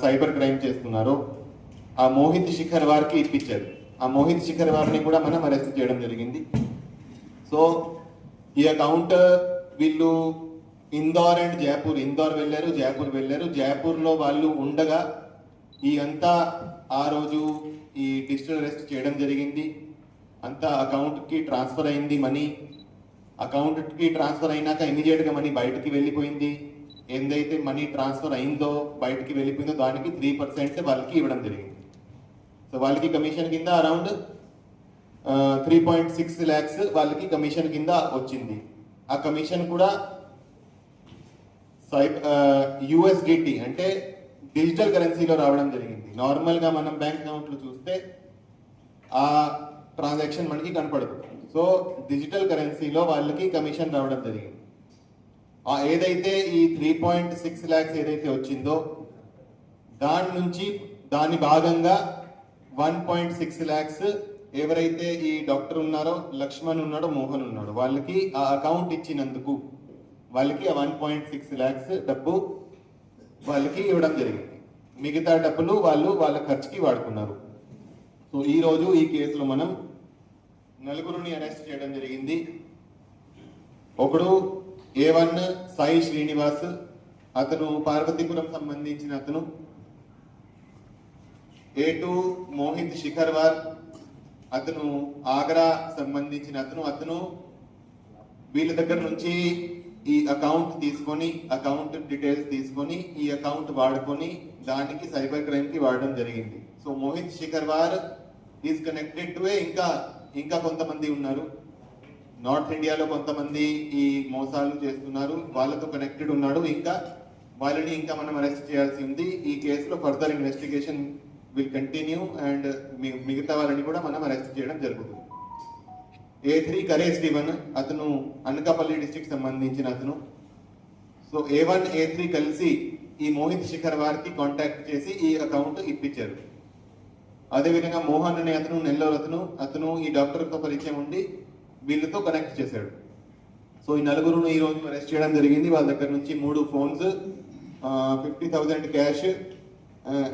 Cyber crime చేస్తున్నారు. ఆ మోహిత్ శిఖర్ వారికి ఇప్పించారు. ఆ మోహిత్ శిఖర్ వారిని కూడా మనం అరెస్ట్ చేయడం జరిగింది. సో ఈ అకౌంట్ వీళ్ళు ఇందోర్ అండ్ జైపూర్, ఇందోర్ వెళ్ళారు, జైపూర్ వెళ్ళారు. జైపూర్లో వాళ్ళు ఉండగా ఈ అంతా ఆ రోజు ఈ డిజిటల్ అరెస్ట్ చేయడం జరిగింది. అంతా అకౌంట్కి ట్రాన్స్ఫర్ అయింది మనీ. అకౌంట్కి ట్రాన్స్ఫర్ అయినాక ఇమీడియట్గా మనీ బయటికి వెళ్ళిపోయింది. ఏదైతే మనీ ట్రాన్స్ఫర్ అయిందో బయటికి వెళ్ళిపోయిందో దానికి 3% వాళ్ళకి ఇవ్వడం జరిగింది. సో వాళ్ళకి కమిషన్ కింద అరౌండ్ 3.6 lakhs వాళ్ళకి కమిషన్ కింద వచ్చింది. ఆ కమిషన్ కూడా USDT అంటే డిజిటల్ కరెన్సీలో రావడం జరిగింది. నార్మల్గా మనం బ్యాంక్ అకౌంట్లో చూస్తే ఆ ట్రాన్సాక్షన్ మనకి కనపడదు. సో డిజిటల్ కరెన్సీలో వాళ్ళకి కమిషన్ రావడం జరిగింది. ఏదైతే ఈ 3.6 lakhs ఏదైతే వచ్చిందో దాని నుంచి దాని భాగంగా 1.6 lakhs ఎవరైతే ఈ డాక్టర్ ఉన్నారో, లక్ష్మణ్ ఉన్నాడో, మోహన్ ఉన్నాడో వాళ్ళకి ఆ అకౌంట్ ఇచ్చినందుకు వాళ్ళకి ఆ 1.6 lakhs డబ్బు వాళ్ళకి ఇవ్వడం జరిగింది. మిగతా డబ్బులు వాళ్ళు వాళ్ళ ఖర్చుకి వాడుకున్నారు. సో ఈరోజు ఈ కేసులో మనం నలుగురిని అరెస్ట్ చేయడం జరిగింది. ఒకడు A1 సాయి శ్రీనివాస్, అతను పార్వతీపురం సంబంధించిన అతను. A2 మోహిత్ శిఖర్వార్, అతను ఆగ్రా సంబంధించిన అతను వీళ్ళ దగ్గర నుంచి ఈ అకౌంట్ తీసుకొని, అకౌంట్ డీటెయిల్స్ తీసుకొని ఈ అకౌంట్ వాడుకొని దానికి సైబర్ క్రైమ్ కి వాడడం జరిగింది. So Mohit Shikharwar is connected to ఇంకా కొంతమంది ఉన్నారు. నార్త్ ఇండియాలో కొంతమంది ఈ మోసాలు చేస్తున్నారు, వాళ్ళతో కనెక్టెడ్ ఉన్నాడు. ఇంకా వాళ్ళని ఇంకా మనం అరెస్ట్ చేయాల్సి ఉంది. ఈ కేసులో further investigation will continue and మిగతా వాళ్ళని కూడా మనం అరెస్ట్ చేయడం జరుగుతుంది. A3 కరేజ్ స్టీవెన్, అతను అనకాపల్లి డిస్ట్రిక్ట్ సంబంధించిన అతను. సో A1 A3 కలిసి ఈ మోహిత్ శిఖర్ వారికి కాంటాక్ట్ చేసి ఈ అకౌంట్ ఇప్పించారు. అదేవిధంగా మోహన్ అనే అతను నెల్లూరు అతను ఈ డాక్టర్తో పరిచయం ఉండి వీళ్ళతో కనెక్ట్ చేశాడు. సో ఈ నలుగురును ఈ రోజు అరెస్ట్ చేయడం జరిగింది. వాళ్ళ దగ్గర నుంచి 3 phones, 50,000 క్యాష్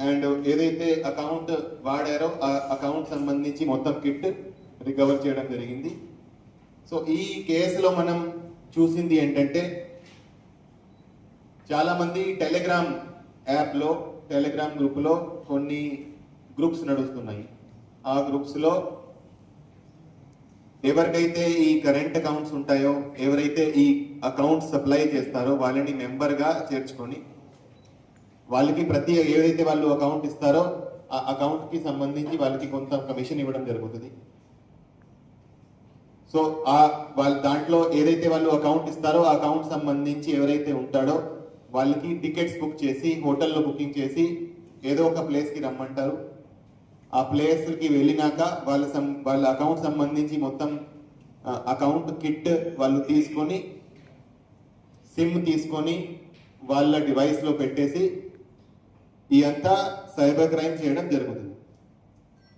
అండ్ ఏదైతే అకౌంట్ వాడారో ఆ అకౌంట్ సంబంధించి మొత్తం కిట్ రికవర్ చేయడం జరిగింది. సో ఈ కేసులో మనం చూసింది ఏంటంటే చాలా మంది టెలిగ్రామ్ యాప్లో, టెలిగ్రామ్ గ్రూప్లో కొన్ని గ్రూప్స్ నడుస్తున్నాయి. ఆ గ్రూప్స్లో ఎవరికైతే ఈ కరెంట్ అకౌంట్స్ ఉంటాయో, ఎవరైతే ఈ అకౌంట్ సప్లై చేస్తారో వాళ్ళని మెంబర్గా చేర్చుకొని వాళ్ళకి ఏదైతే వాళ్ళు అకౌంట్ ఇస్తారో ఆ అకౌంట్కి సంబంధించి వాళ్ళకి కొంత కమిషన్ ఇవ్వడం జరుగుతుంది. సో వాళ్ళ దాంట్లో ఏదైతే వాళ్ళు అకౌంట్ ఇస్తారో ఆ అకౌంట్ సంబంధించి ఎవరైతే ఉంటాడో వాళ్ళకి టికెట్స్ బుక్ చేసి, హోటల్లో బుకింగ్ చేసి ఏదో ఒక ప్లేస్కి రమ్మంటారు. ఆ ప్లేస్కి వెళ్ళినాక వాళ్ళ అకౌంట్ సంబంధించి మొత్తం అకౌంట్ కిట్ వాళ్ళు తీసుకొని, సిమ్ తీసుకొని వాళ్ళ డివైస్లో పెట్టేసి ఈ అంతా సైబర్ క్రైమ్ చేయడం జరుగుతుంది.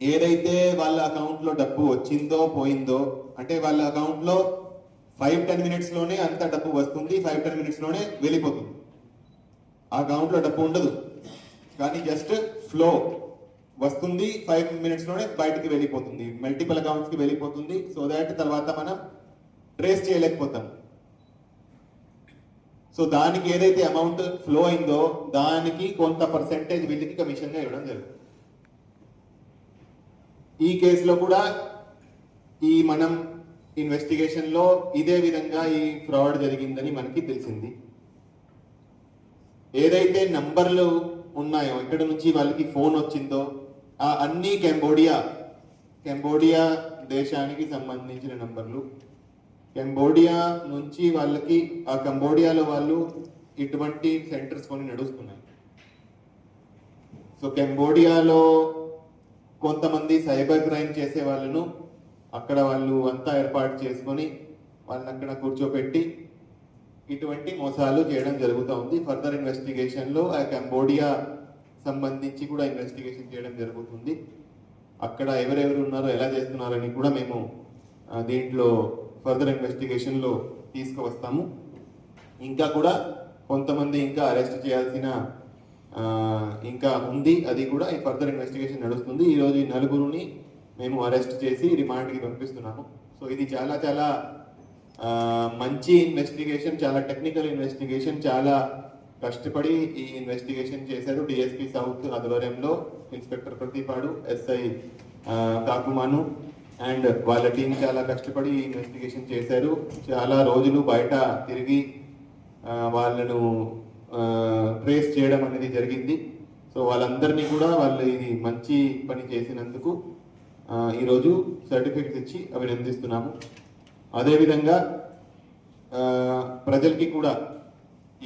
ఏదైతే వాళ్ళ అకౌంట్లో డబ్బు వచ్చిందో పోయిందో, అంటే వాళ్ళ అకౌంట్లో 5-10 minutesలోనే అంత డబ్బు వస్తుంది, 5-10 minutesలోనే వెళ్ళిపోతుంది. ఆ అకౌంట్లో డబ్బు ఉండదు, కానీ జస్ట్ ఫ్లో వస్తుంది, 5 minutesలోనే బయటికి వెళ్ళిపోతుంది, మల్టిపుల్ అకౌంట్స్కి వెళ్ళిపోతుంది. సో దాట్ తర్వాత మనం ట్రేస్ చేయలేకపోతాం. సో దానికి ఏదైతే అమౌంట్ ఫ్లో అయిందో దానికి కొంత పర్సెంటేజ్ వీళ్ళకి కమిషన్గా ఇవ్వడం జరుగుతుంది. ఈ కేసులో కూడా ఈ మనం ఇన్వెస్టిగేషన్లో ఇదే విధంగా ఈ ఫ్రాడ్ జరిగిందని మనకి తెలిసింది. ఏదైతే నంబర్లు ఉన్నాయో, ఇక్కడ నుంచి వాళ్ళకి ఫోన్ వచ్చిందో ఆ అన్ని కంబోడియా దేశానికి సంబంధించిన నంబర్లు. కంబోడియా నుంచి వాళ్ళకి ఆ కంబోడియాలో వాళ్ళు ఇటువంటి సెంటర్స్ కొన్ని నడుస్తున్నాయి. సో కంబోడియాలో కొంతమంది సైబర్ క్రైమ్ చేసే వాళ్ళను అక్కడ వాళ్ళు అంతా ఏర్పాటు చేసుకొని వాళ్ళని అక్కడ కూర్చోపెట్టి ఇటువంటి మోసాలు చేయడం జరుగుతూ ఉంది. ఫర్దర్ ఇన్వెస్టిగేషన్లో ఆ కంబోడియా సంబంధించి కూడా ఇన్వెస్టిగేషన్ చేయడం జరుగుతుంది. అక్కడ ఎవరెవరు ఉన్నారో ఎలా చేస్తున్నారని కూడా మేము దీంట్లో ఫర్దర్ ఇన్వెస్టిగేషన్లో తీసుకువస్తాము. ఇంకా కూడా కొంతమంది ఇంకా అరెస్ట్ చేయాల్సిన ఇంకా ఉంది, అది కూడా ఈ ఫర్దర్ ఇన్వెస్టిగేషన్ నడుస్తుంది. ఈరోజు ఈ నలుగురుని మేము అరెస్ట్ చేసి రిమాండ్కి పంపిస్తున్నాము. సో ఇది చాలా చాలా మంచి ఇన్వెస్టిగేషన్, చాలా టెక్నికల్ ఇన్వెస్టిగేషన్, చాలా కష్టపడి ఈ ఇన్వెస్టిగేషన్ చేశారు డిఎస్పీ సౌత్ ఆధ్వర్యంలో inspector Prathipadu, SI Kakumanu and వాళ్ళ టీం చాలా కష్టపడి ఇన్వెస్టిగేషన్ చేశారు. చాలా రోజులు బయట తిరిగి వాళ్ళను ట్రేస్ చేయడం అనేది జరిగింది. సో వాళ్ళందరినీ కూడా వాళ్ళు ఇది మంచి పని చేసినందుకు ఈరోజు సర్టిఫికెట్స్ ఇచ్చి అభినందిస్తున్నాము. అదేవిధంగా ప్రజలకి కూడా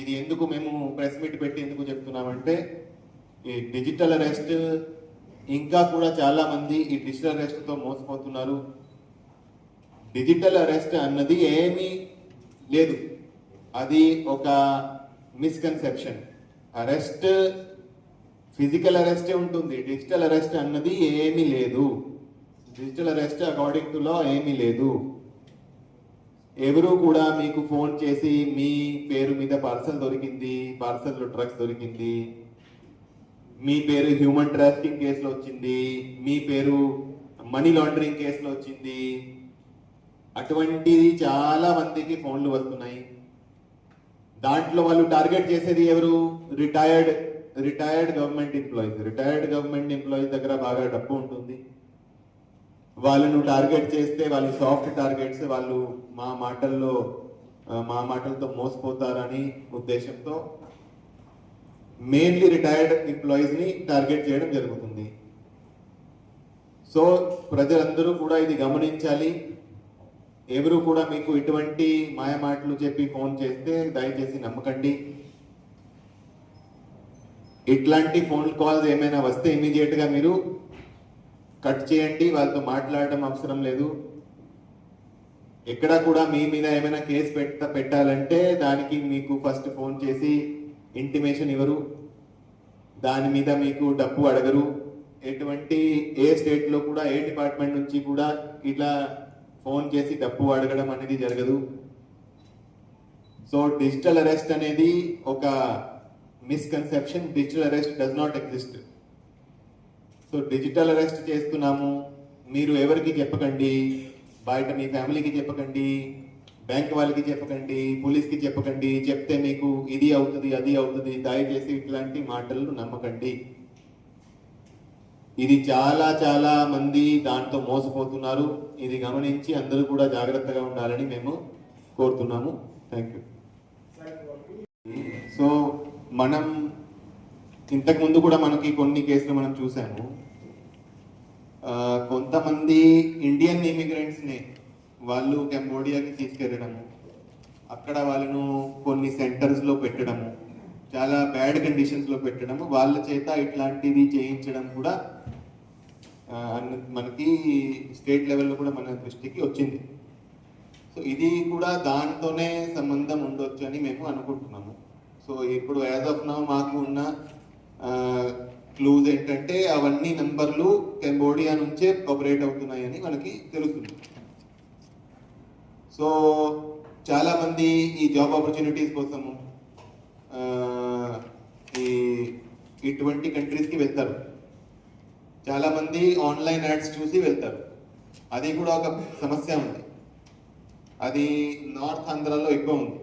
ఇది ఎందుకు మేము ప్రెస్ మీట్ పెట్టి ఎందుకు చెప్తున్నామంటే, ఈ డిజిటల్ అరెస్ట్ ఇంకా కూడా చాలా మంది ఈ డిజిటల్ అరెస్ట్తో మోసపోతున్నారు. డిజిటల్ అరెస్ట్ అన్నది ఏమీ లేదు, అది ఒక మిస్కన్సెప్షన్. అరెస్ట్ ఫిజికల్ అరెస్టే ఉంటుంది, డిజిటల్ అరెస్ట్ అన్నది ఏమీ లేదు. డిజిటల్ అరెస్ట్ అకార్డింగ్ టు లా ఏమీ లేదు. ఎవరు కూడా మీకు ఫోన్ చేసి మీ పేరు మీద పార్సల్ దొరికింది, పార్సల్లో డ్రగ్స్ దొరికింది, మీ పేరు హ్యూమన్ ట్రాఫికింగ్ కేసులో వచ్చింది, మీ పేరు మనీ లాండరింగ్ కేసులో వచ్చింది, అటువంటిది చాలా మందికి ఫోన్లు వస్తున్నాయి. దాంట్లో వాళ్ళు టార్గెట్ చేసేది ఎవరు? Retired government employees. Retired government employees దగ్గర బాగా డబ్బు ఉంటుంది. వాళ్ళను టార్గెట్ చేస్తే వాళ్ళు సాఫ్ట్ టార్గెట్స్, వాళ్ళు మా మాటలతో మోసపోతారని ఉద్దేశంతో మెయిన్లీ రిటైర్డ్ ఎంప్లాయీస్ ని టార్గెట్ చేయడం జరుగుతుంది. సో ప్రజలందరూ కూడా ఇది గమనించాలి. ఎవరు కూడా మీకు ఇటువంటి మాయమాటలు చెప్పి ఫోన్ చేస్తే దయచేసి నమ్మకండి. ఇట్లాంటి ఫోన్ కాల్స్ ఏమైనా వస్తే ఇమీడియట్ గా మీరు కట్ చేయండి, వాళ్ళతో మాట్లాడడం అవసరం లేదు. ఎక్కడ కూడా మీ మీద ఏమైనా కేసు పెట్టాలంటే దానికి మీకు ఫస్ట్ ఫోన్ చేసి ఇంటిమేషన్ ఇవ్వరు, దాని మీద మీకు డబ్బు అడగరు. ఏ స్టేట్ లో కూడా ఏ డిపార్ట్మెంట్ నుంచి కూడా ఇట్లా ఫోన్ చేసి డబ్బు అడగడం అనేది జరగదు. సో డిజిటల్ అరెస్ట్ అనేది ఒక misconception. Digital arrest does not exist. So digital arrest చేస్తున్నాము, మీరు ఎవరికి చెప్పకండి, బయట మీ ఫ్యామిలీకి చెప్పకండి, బ్యాంక్ వాళ్ళకి చెప్పకండి, పోలీస్కి చెప్పకండి. చెప్తే మీకు ఇది అవుతుంది అది అవుతుంది, దయచేసి ఇట్లాంటి మాటలను నమ్మకండి. ఇది చాలా చాలా మంది దాంతో మోసపోతున్నారు. ఇది గమనించి అందరూ కూడా జాగ్రత్తగా ఉండాలని మేము కోరుతున్నాము. Thank you. సో మనం ఇంతకు ముందు కూడా మనకి కొన్ని కేసులు మనం చూసాము. కొంతమంది ఇండియన్ ఇమిగ్రెంట్స్ని వాళ్ళు కంబోడియాకి తీసుకెళ్ళడము, అక్కడ వాళ్ళను కొన్ని సెంటర్స్లో పెట్టడము, చాలా బ్యాడ్ కండిషన్స్లో పెట్టడము, వాళ్ళ చేత ఇట్లాంటిది చేయించడం కూడా మనకి స్టేట్ లెవెల్లో కూడా మన దృష్టికి వచ్చింది. సో ఇది కూడా దాంతోనే సంబంధం ఉండొచ్చు అని మేము అనుకుంటున్నాము. సో ఇప్పుడు యాజ్ ఆఫ్ నౌ మాకు ఉన్న క్లూజ్ ఏంటంటే అవన్నీ నంబర్లు కంబోడియా నుంచే ఆపరేట్ అవుతున్నాయని మనకి తెలుస్తుంది. సో చాలా మంది ఈ జాబ్ ఆపర్చునిటీస్ కోసము ఇటువంటి కంట్రీస్కి వెళ్తారు. చాలా మంది ఆన్లైన్ యాడ్స్ చూసి వెళ్తారు. అది కూడా ఒక సమస్య ఉంది, అది నార్త్ ఆంధ్రాలో ఎక్కువ ఉంది.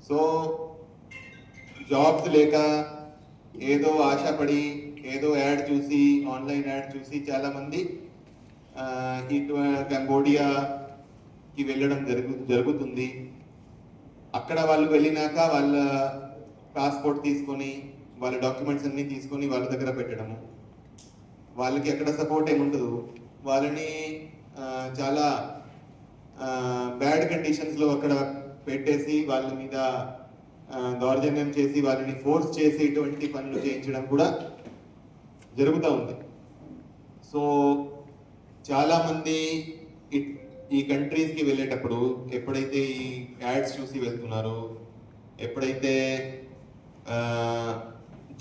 సో జాబ్స్ లేక ఏదో ఆశపడి ఏదో యాడ్ చూసి, ఆన్లైన్ యాడ్ చూసి చాలా మంది ఇటు కంబోడియాకి వెళ్ళడం జరుగుతుంది. అక్కడ వాళ్ళు వెళ్ళినాక వాళ్ళ పాస్పోర్ట్ తీసుకొని, వాళ్ళ డాక్యుమెంట్స్ అన్ని తీసుకొని వాళ్ళ దగ్గర పెట్టడము. వాళ్ళకి ఎక్కడ సపోర్ట్ ఏముండదు, వాళ్ళని చాలా బ్యాడ్ కండిషన్స్లో అక్కడ పెట్టేసి వాళ్ళ మీద దౌర్జన్యం చేసి వాళ్ళని ఫోర్స్ చేసి ఇటువంటి పనులు చేయించడం కూడా జరుగుతూ ఉంది. సో చాలా మంది ఈ కంట్రీస్కి వెళ్ళేటప్పుడు ఎప్పుడైతే ఈ యాడ్స్ చూసి వెళ్తున్నారో, ఎప్పుడైతే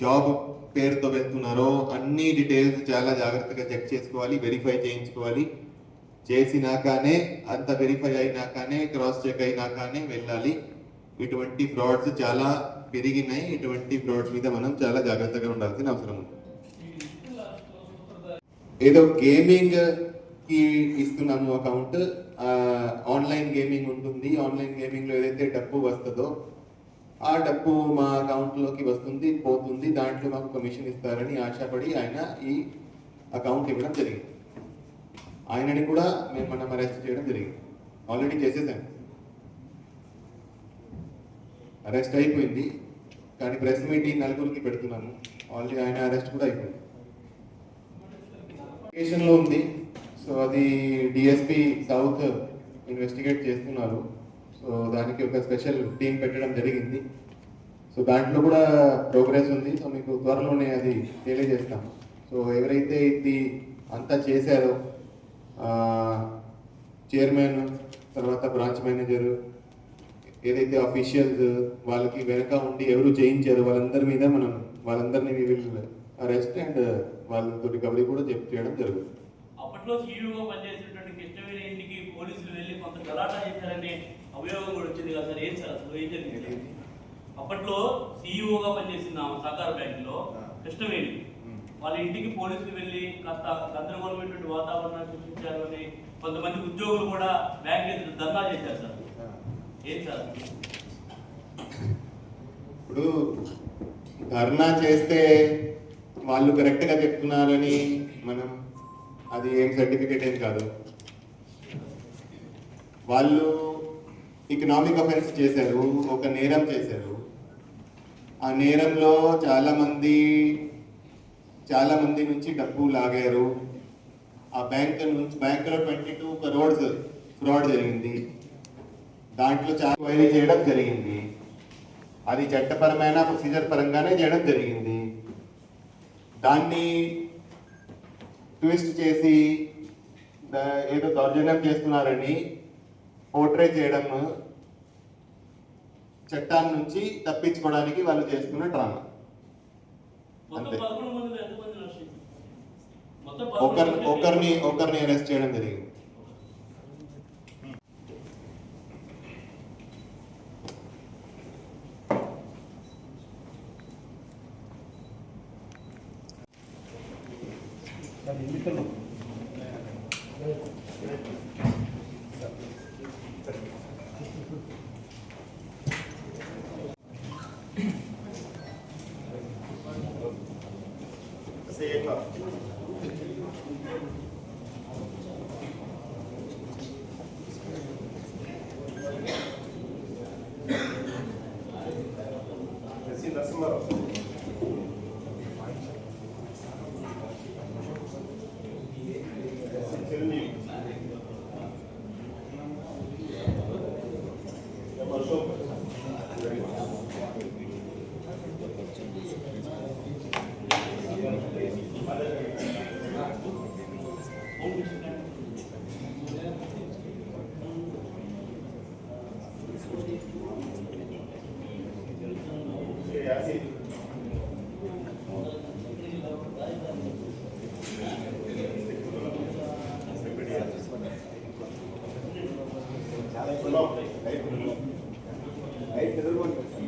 జాబ్ పేరుతో వెళ్తున్నారో అన్ని డీటెయిల్స్ చాలా జాగ్రత్తగా చెక్ చేసుకోవాలి, వెరిఫై చేయించుకోవాలి. చేసినాకనే, అంత వెరిఫై అయినాకనే, క్రాస్ చెక్ అయినాకనే వెళ్ళాలి. ఇటువంటి ఫ్రాడ్స్ చాలా పెరిగినాయి. ఇటువంటి ఫ్రాడ్స్ మీద మనం చాలా జాగ్రత్తగా ఉండాల్సిన అవసరం ఉంది. ఏదో గేమింగ్ కి ఇస్తున్నాము అకౌంట్, ఆన్లైన్ గేమింగ్ ఉంటుంది. ఆన్లైన్ గేమింగ్ లో ఏదైతే డబ్బు వస్తుందో ఆ డబ్బు మా అకౌంట్ లోకి వస్తుంది, పోతుంది, దాంట్లో మాకు కమిషన్ ఇస్తారని ఆశపడి ఆయన ఈ అకౌంట్ ఇవ్వడం జరిగింది. ఆయనని కూడా మనం అరెస్ట్ చేయడం జరిగింది. ఆల్రెడీ చేసేసాం, అరెస్ట్ అయిపోయింది. కానీ ప్రెస్ మీట్ నలుగురికి పెడుతున్నాము. ఆల్రెడీ ఆయన అరెస్ట్ కూడా అయిపోయింది. లో ఉంది. సో అది డిఎస్పి సౌత్ ఇన్వెస్టిగేట్ చేస్తున్నారు. సో దానికి ఒక స్పెషల్ టీం పెట్టడం జరిగింది. సో దాంట్లో కూడా ప్రోగ్రెస్ ఉంది. సో మీకు త్వరలోనే అది తెలియజేస్తాం. సో ఎవరైతే ఇది అంతా చేశారో, చైర్మన్, తర్వాత బ్రాంచ్ మేనేజర్, ఏదైతే అఫీషియల్స్ వాళ్ళకి వెనక ఉండి ఎవరు చేయించారో వాళ్ళందరినీ అరెస్ట్ అండ్ వాళ్ళతో రికవరీ కూడా చేయడం జరుగుతుంది. అప్పట్లో సీఈఓగా పనిచేసినటువంటి కృష్ణవేణి ఇంటికి పోలీసులు వెళ్ళి కొంత గలాటా చేశారనే అభియోగం కూడా వచ్చింది కదా సార్, ఏం సార్ అసలు ఏం జరిగింది? అప్పట్లో సీఈఓగా పనిచేసిన సహకార బ్యాంకులో కృష్ణవేణి వాళ్ళ ఇంటికి పోలీసులు వెళ్ళి కాస్త గందరగోళమైనటువంటి వాతావరణాన్ని సృష్టించారు అని కొంతమంది ఉద్యోగులు కూడా బ్యాంక్ ఎదురు ధర్నా చేశారు సార్, ఏం సార్? ఇప్పుడు ధర్నా చేస్తే వాళ్ళు కరెక్ట్గా చెప్తున్నారని మనం అది ఏం సర్టిఫికేట్ ఏం కాదు. వాళ్ళు ఎకనామిక్ అఫెన్స్ చేశారు, ఒక నేరం చేశారు. ఆ నేరంలో చాలా మంది నుంచి డబ్బు లాగారు. ఆ బ్యాంకులో 22 crores ఫ్రాడ్ జరిగింది. దాంట్లో చాలా క్వైరీ చేయడం జరిగింది. అది చట్టపరమైన ప్రొసీజర్ పరంగానే చేయడం జరిగింది. దాన్ని ట్విస్ట్ చేసి ఏదో దౌర్జన్యం చేస్తున్నారని పోర్ట్రే చేయడం చట్టాన్ని నుంచి తప్పించుకోవడానికి వాళ్ళు చేస్తున్న డ్రామా. అంతే. ఒకరిని అరెస్ట్ చేయడం జరిగింది. Right,